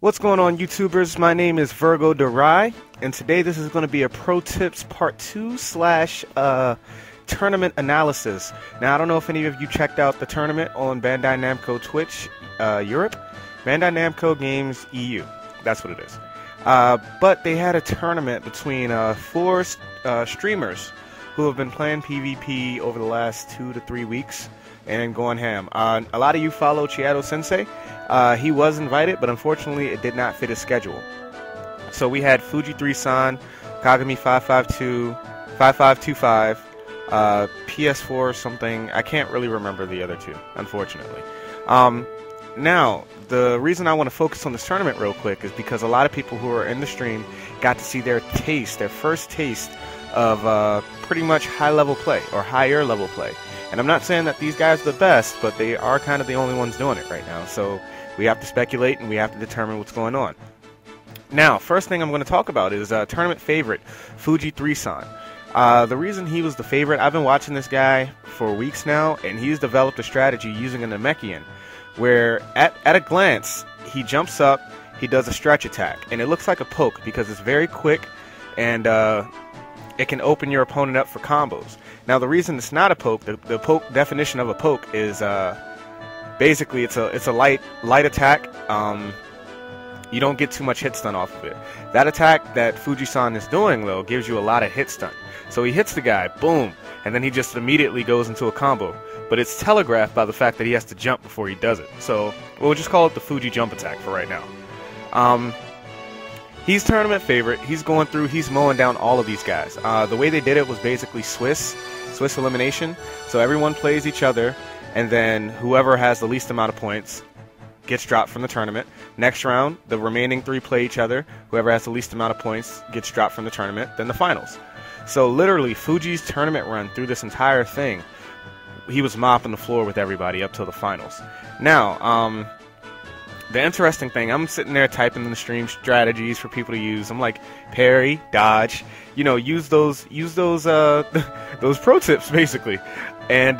What's going on, YouTubers? My name is Virgo Durai, and today this is going to be a Pro Tips Part 2 slash tournament analysis. Now, I don't know if any of you checked out the tournament on Bandai Namco Twitch Europe. Bandai Namco Games EU. That's what it is. But they had a tournament between four streamers who have been playing PvP over the last 2 to 3 weeks and going ham. A lot of you follow Chiato Sensei. He was invited, but unfortunately it did not fit his schedule. So we had Fuji3san, Kagami 552, 5525, PS4 something. I can't really remember the other two, unfortunately. Now, the reason I want to focus on this tournament real quick is because a lot of people who are in the stream got to see their first taste of pretty much high-level play, or higher-level play. And I'm not saying that these guys are the best, but they are kind of the only ones doing it right now. So we have to speculate and we have to determine what's going on. Now, first thing I'm going to talk about is tournament favorite, Fuji3san. The reason he was the favorite, I've been watching this guy for weeks now, and he's developed a strategy using a Namekian, where at a glance, he jumps up, he does a stretch attack, and it looks like a poke because it's very quick, and it can open your opponent up for combos. Now, the reason it's not a poke, the poke definition of a poke is basically it's a light attack. You don't get too much hit stun off of it. That attack that Fuji-san is doing, though, gives you a lot of hit stun. So he hits the guy, boom, and then he just immediately goes into a combo. But it's telegraphed by the fact that he has to jump before he does it. So we'll just call it the Fuji jump attack for right now. He's tournament favorite. He's going through, he's mowing down all of these guys. The way they did it was basically Swiss elimination. So everyone plays each other, and then whoever has the least amount of points gets dropped from the tournament. Next round, the remaining 3 play each other. Whoever has the least amount of points gets dropped from the tournament. Then the finals. So literally, Fuji's tournament run through this entire thing, he was mopping the floor with everybody up till the finals. Now, the interesting thing, I'm sitting there typing in the stream strategies for people to use. I'm like, parry, dodge, you know, use those those pro tips basically. And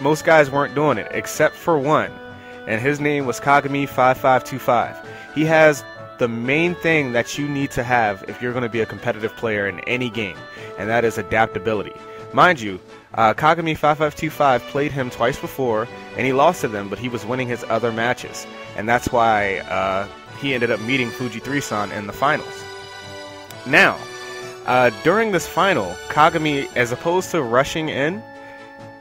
most guys weren't doing it except for one, and his name was Kagami 5525. He has the main thing that you need to have if you're going to be a competitive player in any game, and that is adaptability. Mind you, Kagami 5525 played him twice before, and he lost to them, but he was winning his other matches, and that's why he ended up meeting Fuji3san in the finals. Now, during this final, Kagami, as opposed to rushing in,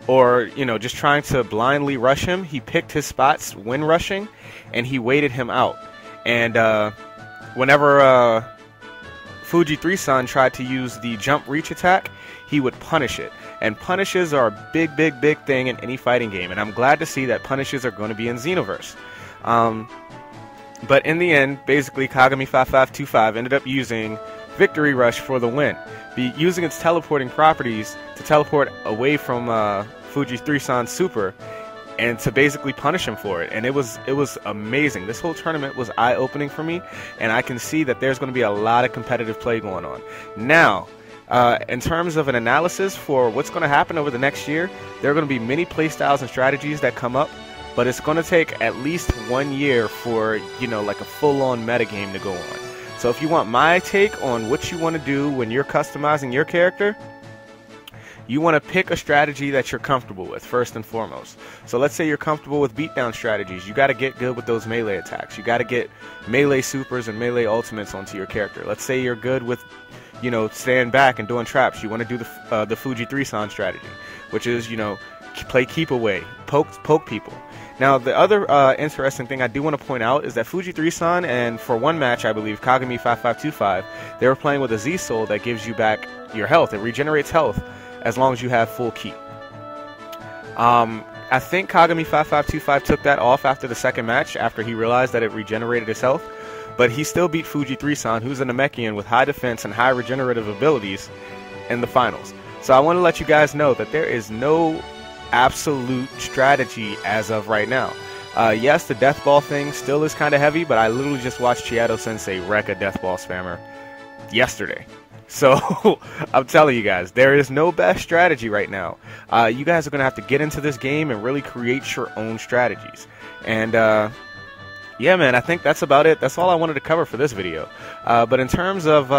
or, you know, just trying to blindly rush him, he picked his spots when rushing, and he waited him out. And whenever Fuji3san tried to use the jump reach attack, he would punish it. And punishes are a big thing in any fighting game, and I'm glad to see that punishes are going to be in Xenoverse. But in the end, basically, Kagami 5525 ended up using Victory Rush for the win, using its teleporting properties to teleport away from Fuji3san's super, and to basically punish him for it. And it was amazing. This whole tournament was eye-opening for me, and I can see that there's going to be a lot of competitive play going on. Now, in terms of an analysis for what's going to happen over the next year, there are going to be many playstyles and strategies that come up, but it's going to take at least 1 year for, you know, like a full-on metagame to go on. So if you want my take on what you want to do when you're customizing your character, you want to pick a strategy that you're comfortable with, first and foremost. So let's say you're comfortable with beatdown strategies. You got to get good with those melee attacks. You got to get melee supers and melee ultimates onto your character. Let's say you're good with, you know, staying back and doing traps. You want to do the Fuji3san strategy, which is, you know, play keep away, poke people. Now, the other interesting thing I do want to point out is that Fuji3san, and for one match, I believe, Kagami 5525, they were playing with a Z-Soul that gives you back your health. It regenerates health as long as you have full ki. I think Kagami 5525 took that off after the second match, after he realized that it regenerated his health. But he still beat Fuji3san, who's a Namekian with high defense and high regenerative abilities, in the finals. So I want to let you guys know that there is no absolute strategy as of right now. Yes, the Deathball thing still is kind of heavy, but I literally just watched Chiato Sensei wreck a Deathball spammer yesterday. So I'm telling you guys, there is no best strategy right now. You guys are going to have to get into this game and really create your own strategies. And yeah, man, I think that's about it. That's all I wanted to cover for this video. But in terms of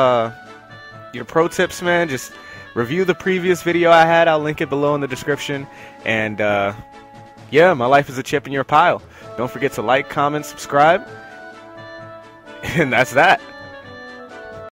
your pro tips, man, just review the previous video I had. I'll link it below in the description. And yeah, my life is a chip in your pile. Don't forget to like, comment, subscribe. And that's that.